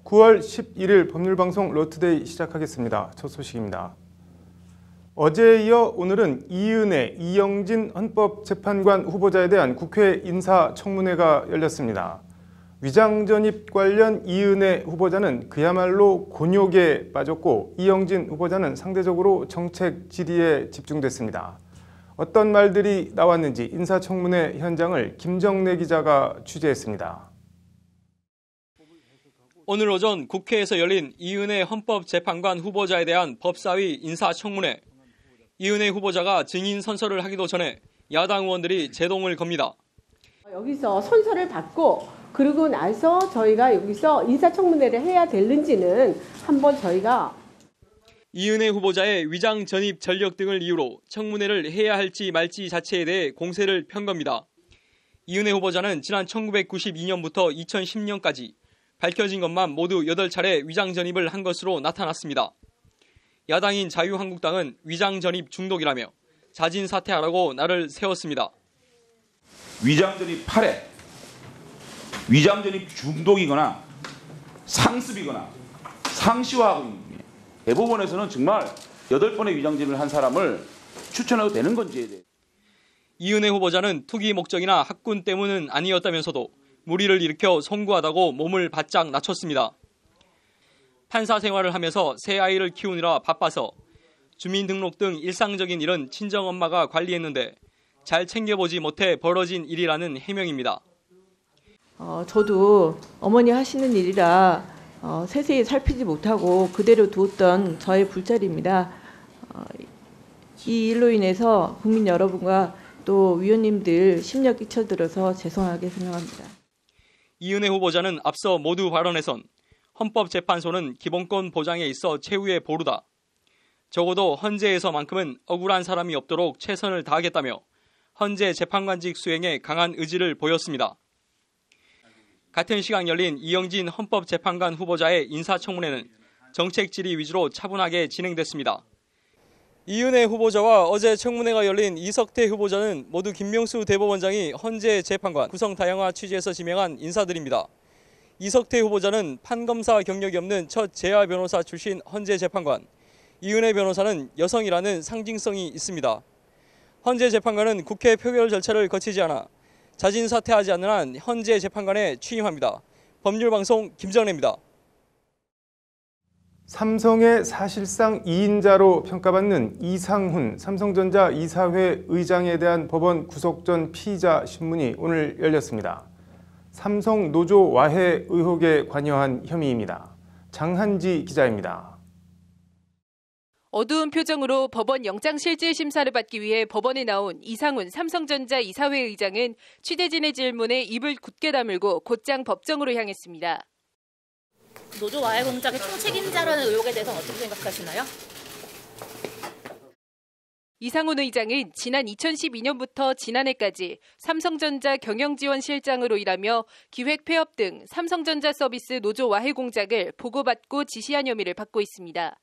9월 11일 법률방송 로투데이 시작하겠습니다. 첫 소식입니다. 어제에 이어 오늘은 이은혜, 이영진 헌법재판관 후보자에 대한 국회 인사청문회가 열렸습니다. 위장전입 관련 이은혜 후보자는 그야말로 곤욕에 빠졌고 이영진 후보자는 상대적으로 정책 질의에 집중됐습니다. 어떤 말들이 나왔는지 인사청문회 현장을 김정래 기자가 취재했습니다. 오늘 오전 국회에서 열린 이은혜 헌법재판관 후보자에 대한 법사위 인사청문회. 이은혜 후보자가 증인 선서를 하기도 전에 야당 의원들이 제동을 겁니다. 여기서 선서를 받고 그러고 나서 저희가 여기서 인사청문회를 해야 되는지는 한번 저희가 이은혜 후보자의 위장 전입 전력 등을 이유로 청문회를 해야 할지 말지 자체에 대해 공세를 편 겁니다. 이은혜 후보자는 지난 1992년부터 2010년까지 밝혀진 것만 모두 8차례 위장 전입을 한 것으로 나타났습니다. 야당인 자유한국당은 위장 전입 중독이라며 자진 사퇴하라고 날을 세웠습니다. 위장 전입 8회, 위장 전입 중독이거나 상습이거나 상시화하고 있는 중이에요. 대법원에서는 정말 8번의 위장 전입을 한 사람을 추천해도 되는 건지에 대해. 이은혜 후보자는 투기 목적이나 학군 때문은 아니었다면서도 무리를 일으켜 송구하다고 몸을 바짝 낮췄습니다. 판사 생활을 하면서 새 아이를 키우느라 바빠서 주민등록 등 일상적인 일은 친정엄마가 관리했는데 잘 챙겨보지 못해 벌어진 일이라는 해명입니다. 저도 어머니 하시는 일이라 세세히 살피지 못하고 그대로 두었던 저의 불찰입니다. 이 일로 인해서 국민 여러분과 또 위원님들 심려 끼쳐들어서 죄송하게 생각합니다. 이은혜 후보자는 앞서 모두 발언에선 헌법재판소는 기본권 보장에 있어 최후의 보루다. 적어도 헌재에서만큼은 억울한 사람이 없도록 최선을 다하겠다며 헌재 재판관직 수행에 강한 의지를 보였습니다. 같은 시각 열린 이영진 헌법재판관 후보자의 인사청문회는 정책 질의 위주로 차분하게 진행됐습니다. 이은혜 후보자와 어제 청문회가 열린 이석태 후보자는 모두 김명수 대법원장이 헌재 재판관 구성 다양화 취지에서 지명한 인사들입니다. 이석태 후보자는 판검사 경력이 없는 첫 재야 변호사 출신 헌재 재판관, 이은혜 변호사는 여성이라는 상징성이 있습니다. 헌재 재판관은 국회 표결 절차를 거치지 않아 자진 사퇴하지 않는 한 헌재 재판관에 취임합니다. 법률방송 김정래입니다. 삼성의 사실상 2인자로 평가받는 이상훈 삼성전자 이사회 의장에 대한 법원 구속 전 피의자 신문이 오늘 열렸습니다. 삼성 노조 와해 의혹에 관여한 혐의입니다. 장한지 기자입니다. 어두운 표정으로 법원 영장실질 심사를 받기 위해 법원에 나온 이상훈 삼성전자 이사회 의장은 취재진의 질문에 입을 굳게 다물고 곧장 법정으로 향했습니다. 노조 와해 공작의 총책임자라는 의혹에 대해서는 어떻게 생각하시나요? 이상훈 의장은 지난 2012년부터 지난해까지 삼성전자 경영지원실장으로 일하며 기획 폐업 등 삼성전자 서비스 노조 와해 공작을 보고받고 지시한 혐의를 받고 있습니다.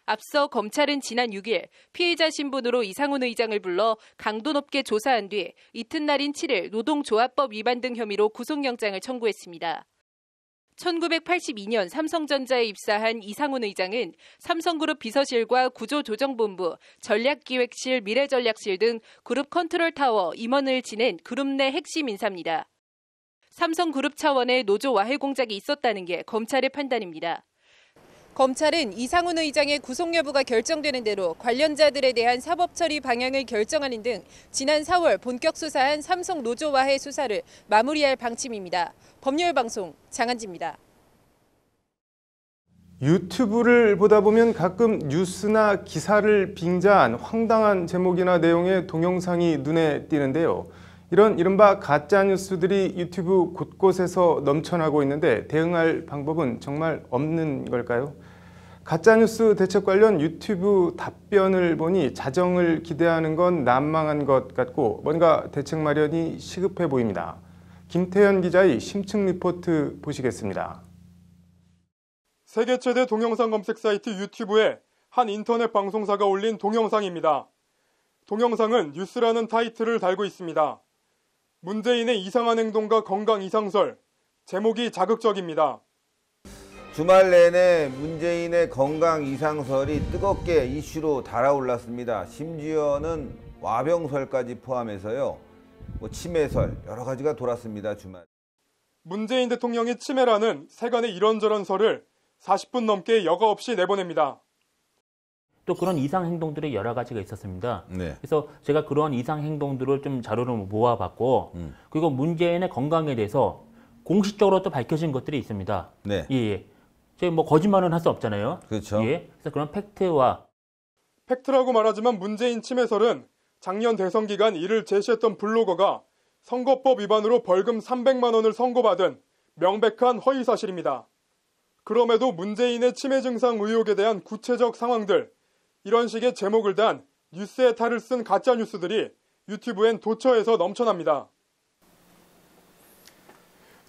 앞서 검찰은 지난 6일 피의자 신분으로 이상훈 의장을 불러 강도 높게 조사한 뒤 이튿날인 7일 노동조합법 위반 등 혐의로 구속영장을 청구했습니다. 1982년 삼성전자에 입사한 이상훈 의장은 삼성그룹 비서실과 구조조정본부, 전략기획실, 미래전략실 등 그룹 컨트롤타워 임원을 지낸 그룹 내 핵심 인사입니다. 삼성그룹 차원의 노조 와해 공작이 있었다는 게 검찰의 판단입니다. 검찰은 이상훈 의장의 구속 여부가 결정되는 대로 관련자들에 대한 사법처리 방향을 결정하는 등 지난 4월 본격 수사한 삼성 노조 와해 수사를 마무리할 방침입니다. 법률방송 장한지입니다. 유튜브를 보다 보면 가끔 뉴스나 기사를 빙자한 황당한 제목이나 내용의 동영상이 눈에 띄는데요. 이런 이른바 가짜뉴스들이 유튜브 곳곳에서 넘쳐나고 있는데 대응할 방법은 정말 없는 걸까요? 가짜뉴스 대책 관련 유튜브 답변을 보니 자정을 기대하는 건 난망한 것 같고 뭔가 대책 마련이 시급해 보입니다. 김태현 기자의 심층 리포트 보시겠습니다. 세계 최대 동영상 검색 사이트 유튜브에 한 인터넷 방송사가 올린 동영상입니다. 동영상은 뉴스라는 타이틀을 달고 있습니다. 문재인의 이상한 행동과 건강 이상설, 제목이 자극적입니다. 주말 내내 문재인의 건강 이상설이 뜨겁게 이슈로 달아올랐습니다. 심지어는 와병설까지 포함해서요. 치매설 여러 가지가 돌았습니다. 주말. 문재인 대통령이 치매라는 세간의 이런저런 설을 40분 넘게 여과 없이 내보냅니다. 또 그런 이상 행동들이 여러 가지가 있었습니다. 네. 그래서 제가 그런 이상 행동들을 좀 자료로 모아봤고, 그리고 문재인의 건강에 대해서 공식적으로 또 밝혀진 것들이 있습니다. 네. 예. 저희 뭐 거짓말은 할 수 없잖아요. 그렇죠. 예. 그래서 그런 팩트와 팩트라고 말하지만 문재인 치매설은 작년 대선 기간 이를 제시했던 블로거가 선거법 위반으로 벌금 300만 원을 선고받은 명백한 허위 사실입니다. 그럼에도 문재인의 치매 증상 의혹에 대한 구체적 상황들, 이런 식의 제목을 단 뉴스의 탈을 쓴 가짜 뉴스들이 유튜브엔 도처에서 넘쳐납니다.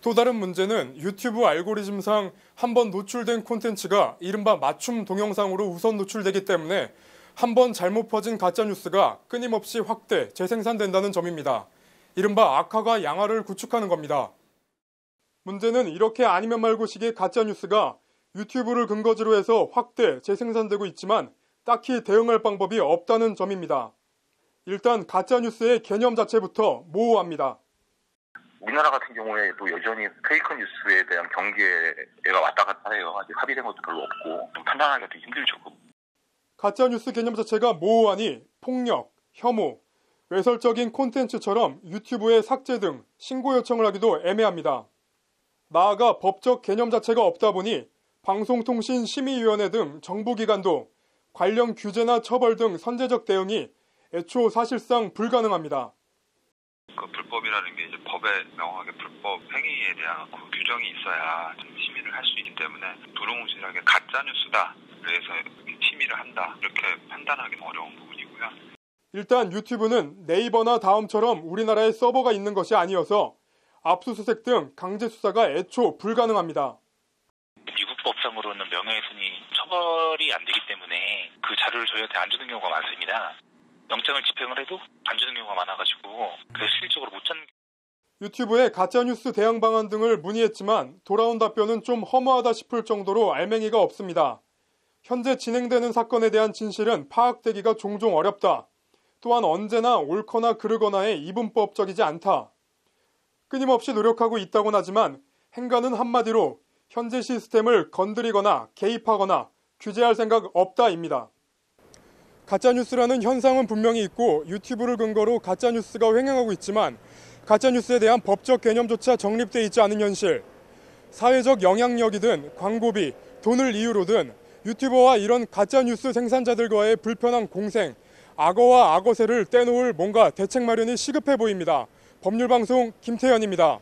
또 다른 문제는 유튜브 알고리즘상 한번 노출된 콘텐츠가 이른바 맞춤 동영상으로 우선 노출되기 때문에 한번 잘못 퍼진 가짜뉴스가 끊임없이 확대, 재생산된다는 점입니다. 이른바 악화가 양화를 구축하는 겁니다. 문제는 이렇게 아니면 말고식의 가짜뉴스가 유튜브를 근거지로 해서 확대, 재생산되고 있지만 딱히 대응할 방법이 없다는 점입니다. 일단 가짜뉴스의 개념 자체부터 모호합니다. 우리나라 같은 경우에도 여전히 페이크 뉴스에 대한 경계가 왔다 갔다 해요. 아직 합의된 것도 별로 없고 좀 판단하기가 되게 힘들죠. 가짜뉴스 개념 자체가 모호하니 폭력, 혐오, 외설적인 콘텐츠처럼 유튜브에 삭제 등 신고 요청을 하기도 애매합니다. 나아가 법적 개념 자체가 없다 보니 방송통신심의위원회 등 정부기관도 관련 규제나 처벌 등 선제적 대응이 애초 사실상 불가능합니다. 불법이라는 게 이제 법에 명확하게 불법 행위에 대한 규정이 있어야 심의를 할 수 있기 때문에 두루뭉실하게 가짜 뉴스다 그래서 심의를 한다 이렇게 판단하기 어려운 부분이고요. 일단 유튜브는 네이버나 다음처럼 우리나라에 서버가 있는 것이 아니어서 압수수색 등 강제 수사가 애초 불가능합니다. 미국 법상으로는 명예훼손이 처벌이 안 되기 때문에 그 자료를 저희한테 안 주는 경우가 많습니다. 영장을 집행을 해도 안 주는 경우가 많아가지고 그래서 실질적으로 못 찾는. 유튜브에 가짜뉴스 대응 방안 등을 문의했지만 돌아온 답변은 좀 허무하다 싶을 정도로 알맹이가 없습니다. 현재 진행되는 사건에 대한 진실은 파악되기가 종종 어렵다. 또한 언제나 옳거나 그르거나의 이분법적이지 않다. 끊임없이 노력하고 있다곤 하지만 행간은 한마디로 현재 시스템을 건드리거나 개입하거나 규제할 생각 없다입니다. 가짜뉴스라는 현상은 분명히 있고 유튜브를 근거로 가짜뉴스가 횡행하고 있지만 가짜뉴스에 대한 법적 개념조차 정립돼 있지 않은 현실. 사회적 영향력이든 광고비, 돈을 이유로든 유튜버와 이런 가짜뉴스 생산자들과의 불편한 공생, 악어와 악어새를 떼놓을 뭔가 대책 마련이 시급해 보입니다. 법률방송 김태현입니다.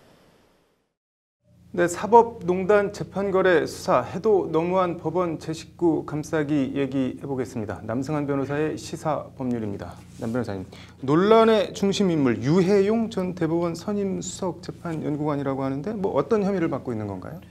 네, 사법농단 재판거래 수사 해도 너무한 법원 제19 감싸기 얘기해보겠습니다. 남승환 변호사의 시사법률입니다. 남 변호사님, 논란의 중심 인물 유해용 전 대법원 선임 수석재판연구관이라고 하는데 뭐 어떤 혐의를 받고 있는 건가요?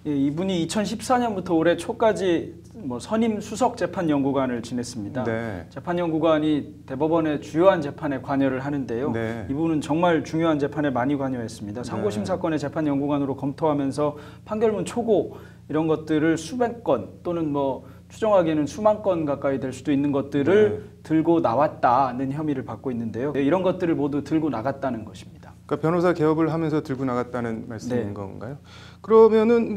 예, 이분이 2014년부터 올해 초까지 선임 수석재판연구관을 지냈습니다. 네. 재판연구관이 대법원의 주요한 재판에 관여를 하는데요. 네. 이분은 정말 중요한 재판에 많이 관여했습니다. 상고심 사건의 재판연구관으로 검토하면서 판결문 초고 이런 것들을 수백 건 또는 추정하기에는 수만 건 가까이 될 수도 있는 것들을 들고 나왔다는 혐의를 받고 있는데요. 이런 것들을 모두 들고 나갔다는 것입니다. 그러니까 변호사 개업을 하면서 들고 나갔다는 말씀인 건가요? 그러면은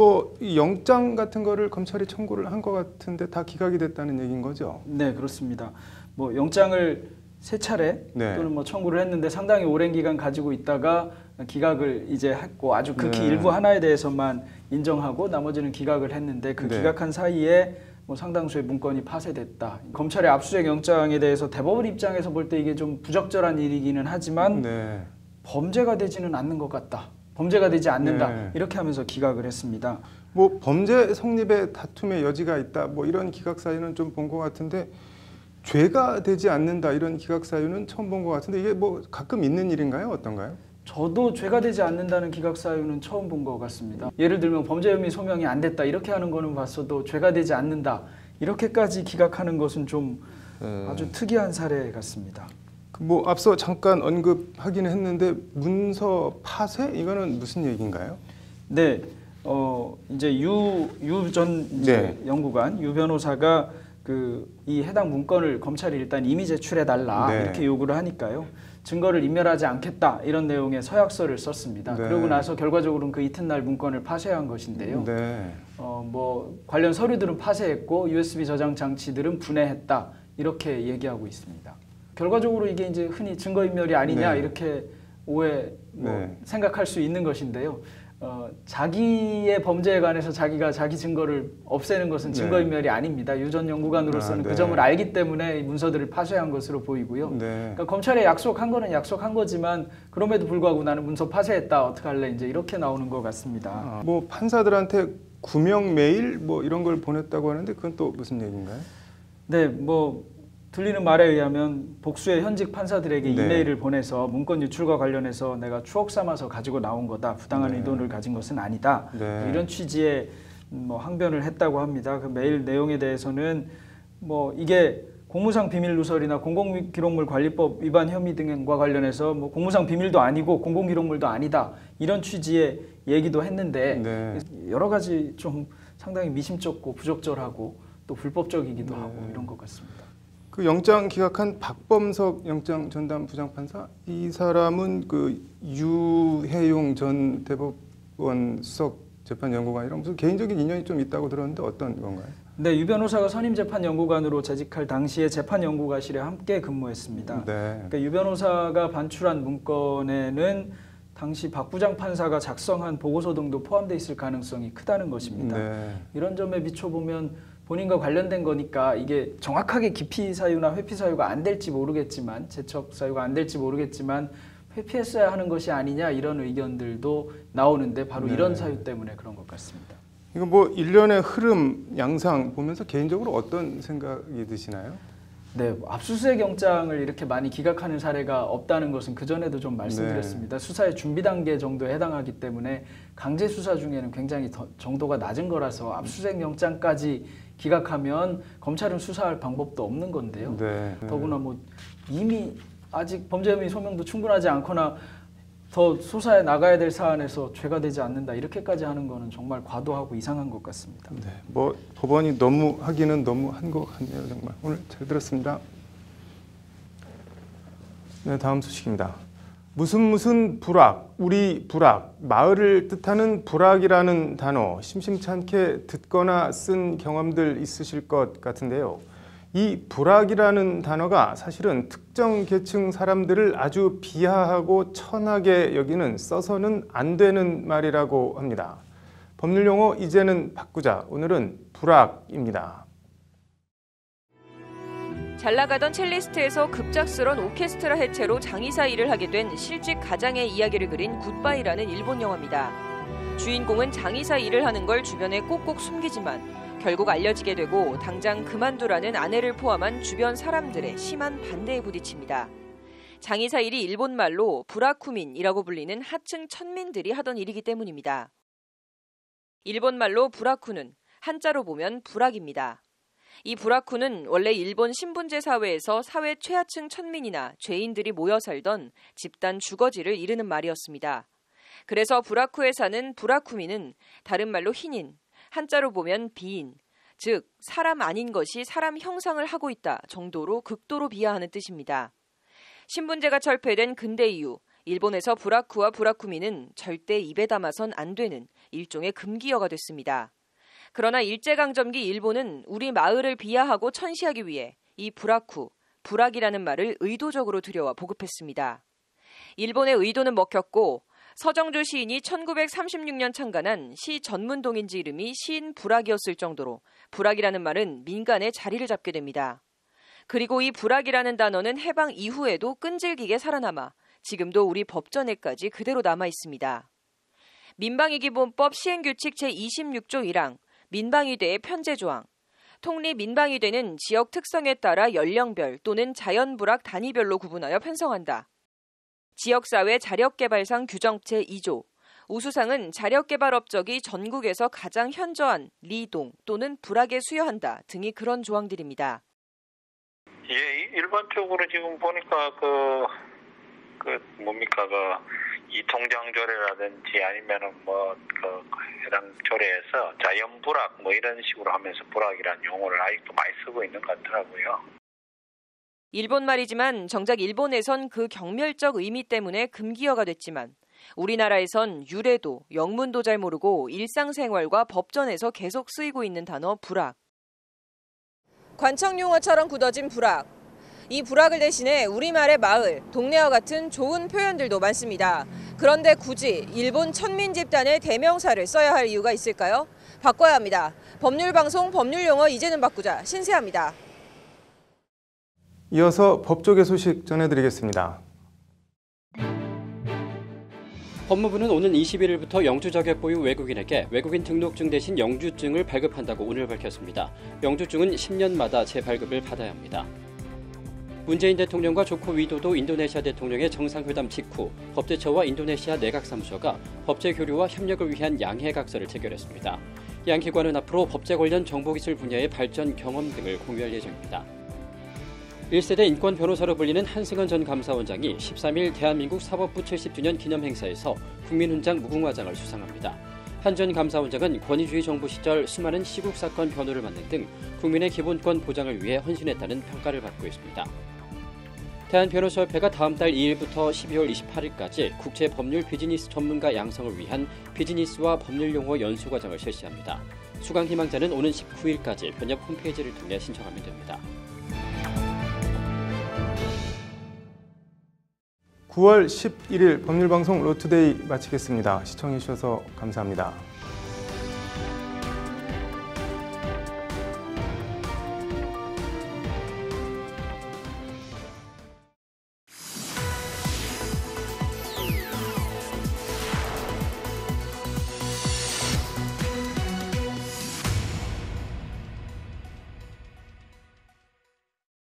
영장 같은 거를 검찰이 청구를 한 것 같은데 다 기각이 됐다는 얘기인 거죠? 네, 그렇습니다. 영장을 세 차례 또는 청구를 했는데 상당히 오랜 기간 가지고 있다가 기각을 이제 했고 아주 극히 일부 하나에 대해서만 인정하고 나머지는 기각을 했는데 그 기각한 사이에 상당수의 문건이 파쇄됐다. 검찰의 압수수색 영장에 대해서 대법원 입장에서 볼 때 이게 좀 부적절한 일이기는 하지만 범죄가 되지는 않는 것 같다. 범죄가 되지 않는다. 이렇게 하면서 기각을 했습니다. 범죄 성립의 다툼의 여지가 있다. 이런 기각 사유는 좀 본 것 같은데 죄가 되지 않는다. 이런 기각 사유는 처음 본 것 같은데 이게 가끔 있는 일인가요? 어떤가요? 저도 죄가 되지 않는다는 기각 사유는 처음 본 것 같습니다. 예를 들면 범죄 혐의 소명이 안 됐다. 이렇게 하는 거는 봤어도 죄가 되지 않는다. 이렇게까지 기각하는 것은 좀 아주 특이한 사례 같습니다. 앞서 잠깐 언급하긴 했는데 문서 파쇄? 이거는 무슨 얘기인가요? 네, 이제 유전 네. 연구관 유 변호사가 이 해당 문건을 검찰이 일단 임의 제출해 달라 네. 이렇게 요구를 하니까요. 증거를 인멸하지 않겠다 이런 내용의 서약서를 썼습니다. 네. 그러고 나서 결과적으로는 그 이튿날 문건을 파쇄한 것인데요. 네. 관련 서류들은 파쇄했고 USB 저장 장치들은 분해했다 이렇게 얘기하고 있습니다. 결과적으로 이게 이제 흔히 증거인멸이 아니냐 네. 이렇게 오해 네. 생각할 수 있는 것인데요. 자기의 범죄에 관해서 자기가 자기 증거를 없애는 것은 증거인멸이 아닙니다. 유전 연구관으로서는 그 점을 알기 때문에 이 문서들을 파쇄한 것으로 보이고요. 그러니까 검찰에 약속한 거는 약속한 거지만 그럼에도 불구하고 나는 문서 파쇄했다 어떡할래 이제 이렇게 나오는 것 같습니다. 뭐 판사들한테 구명 메일 뭐 이런 걸 보냈다고 하는데 그건 또 무슨 얘기인가요? 네, 들리는 말에 의하면 복수의 현직 판사들에게 이메일을 보내서 문건 유출과 관련해서 내가 추억 삼아서 가지고 나온 거다. 부당한 의도를 가진 것은 아니다. 이런 취지의 항변을 했다고 합니다. 그 메일 내용에 대해서는 이게 공무상 비밀 누설이나 공공기록물관리법 위반 혐의 등과 관련해서 공무상 비밀도 아니고 공공기록물도 아니다. 이런 취지의 얘기도 했는데 여러 가지 좀 상당히 미심쩍고 부적절하고 또 불법적이기도 하고 이런 것 같습니다. 그 영장 기각한 박범석 영장 전담 부장판사 이 사람은 그 유해용 전 대법원 수석 재판연구관이랑 무슨 개인적인 인연이 좀 있다고 들었는데 어떤 건가요? 네, 유 변호사가 선임 재판연구관으로 재직할 당시에 재판연구관실에 함께 근무했습니다. 그러니까 유 변호사가 반출한 문건에는 당시 박 부장판사가 작성한 보고서 등도 포함되어 있을 가능성이 크다는 것입니다. 이런 점에 비춰보면 본인과 관련된 거니까 이게 정확하게 기피 사유나 회피 사유가 안 될지 모르겠지만 재척 사유가 안 될지 모르겠지만 회피했어야 하는 것이 아니냐 이런 의견들도 나오는데 바로 이런 사유 때문에 그런 것 같습니다. 이거 일련의 흐름, 양상 보면서 개인적으로 어떤 생각이 드시나요? 네, 압수수색 영장을 이렇게 많이 기각하는 사례가 없다는 것은 그전에도 좀 말씀드렸습니다. 수사의 준비 단계 정도에 해당하기 때문에 강제 수사 중에는 굉장히 정도가 낮은 거라서 압수수색 영장까지 기각하면 검찰은 수사할 방법도 없는 건데요. 더구나 이미 아직 범죄 혐의 소명도 충분하지 않거나 더 수사에 나가야 될 사안에서 죄가 되지 않는다 이렇게까지 하는 거는 정말 과도하고 이상한 것 같습니다. 법원이 너무 하기는 너무 한 것 같네요. 정말 오늘 잘 들었습니다. 네, 다음 소식입니다. 무슨 불악, 우리 불악, 마을을 뜻하는 불악이라는 단어 심심찮게 듣거나 쓴 경험들 있으실 것 같은데요. 이 불악이라는 단어가 사실은 특정 계층 사람들을 아주 비하하고 천하게 여기는 써서는 안 되는 말이라고 합니다. 법률 용어 이제는 바꾸자. 오늘은 불악입니다. 잘 나가던 첼리스트에서 급작스런 오케스트라 해체로 장의사 일을 하게 된 실직 가장의 이야기를 그린 굿바이라는 일본 영화입니다. 주인공은 장의사 일을 하는 걸 주변에 꼭꼭 숨기지만 결국 알려지게 되고 당장 그만두라는 아내를 포함한 주변 사람들의 심한 반대에 부딪힙니다. 장의사 일이 일본말로 부라쿠민이라고 불리는 하층 천민들이 하던 일이기 때문입니다. 일본말로 부라쿠는 한자로 보면 불악입니다. 이 부라쿠는 원래 일본 신분제 사회에서 사회 최하층 천민이나 죄인들이 모여 살던 집단 주거지를 이르는 말이었습니다. 그래서 부라쿠에 사는 부라쿠민은 다른 말로 흰인, 한자로 보면 비인, 즉 사람 아닌 것이 사람 형상을 하고 있다 정도로 극도로 비하하는 뜻입니다. 신분제가 철폐된 근대 이후 일본에서 부라쿠와 부라쿠민은 절대 입에 담아선 안 되는 일종의 금기어가 됐습니다. 그러나 일제강점기 일본은 우리 마을을 비하하고 천시하기 위해 이 부라쿠, 불악이라는 말을 의도적으로 들여와 보급했습니다. 일본의 의도는 먹혔고 서정조 시인이 1936년 창간한 시 전문동인지 이름이 시인 불악이었을 정도로 불악이라는 말은 민간에 자리를 잡게 됩니다. 그리고 이 불악이라는 단어는 해방 이후에도 끈질기게 살아남아 지금도 우리 법전에까지 그대로 남아 있습니다. 민방위기본법 시행규칙 제26조 1항 민방위대의 편제조항. 통립민방위대는 지역 특성에 따라 연령별 또는 자연불악 단위별로 구분하여 편성한다. 지역사회 자력개발상 규정 제2조. 우수상은 자력개발 업적이 전국에서 가장 현저한 리동 또는 불악에 수여한다 등이 그런 조항들입니다. 예, 일반적으로 지금 보니까 뭡니까 이통장조례라든지 아니면은 그 해당 조례에서 자연불악 이런 식으로 하면서 불악이라는 용어를 아직도 많이 쓰고 있는 것 같더라고요. 일본 말이지만 정작 일본에선 그 경멸적 의미 때문에 금기어가 됐지만 우리나라에선 유래도 영문도 잘 모르고 일상생활과 법전에서 계속 쓰이고 있는 단어 불악. 관청 용어처럼 굳어진 불악. 이 불악을 대신해 우리말의 마을, 동네와 같은 좋은 표현들도 많습니다. 그런데 굳이 일본 천민 집단의 대명사를 써야 할 이유가 있을까요? 바꿔야 합니다. 법률방송 법률용어 이제는 바꾸자 신세아입니다. 이어서 법조계 소식 전해드리겠습니다. 법무부는 오는 21일부터 영주 자격 보유 외국인에게 외국인 등록증 대신 영주증을 발급한다고 오늘 밝혔습니다. 영주증은 10년마다 재발급을 받아야 합니다. 문재인 대통령과 조코 위도도 인도네시아 대통령의 정상회담 직후 법제처와 인도네시아 내각사무소가 법제 교류와 협력을 위한 양해각서를 체결했습니다. 양 기관은 앞으로 법제 관련 정보기술 분야의 발전 경험 등을 공유할 예정입니다. 1세대 인권 변호사로 불리는 한승헌 전 감사원장이 13일 대한민국 사법부 70주년 기념행사에서 국민훈장 무궁화장을 수상합니다. 한 전 감사원장은 권위주의 정부 시절 수많은 시국 사건 변호를 맡는 등 국민의 기본권 보장을 위해 헌신했다는 평가를 받고 있습니다. 대한변호사협회가 다음 달 2일부터 12월 28일까지 국제법률 비즈니스 전문가 양성을 위한 비즈니스와 법률용어 연수과정을 실시합니다. 수강 희망자는 오는 19일까지 변협 홈페이지를 통해 신청하면 됩니다. 9월 11일 법률방송 로투데이 마치겠습니다. 시청해주셔서 감사합니다.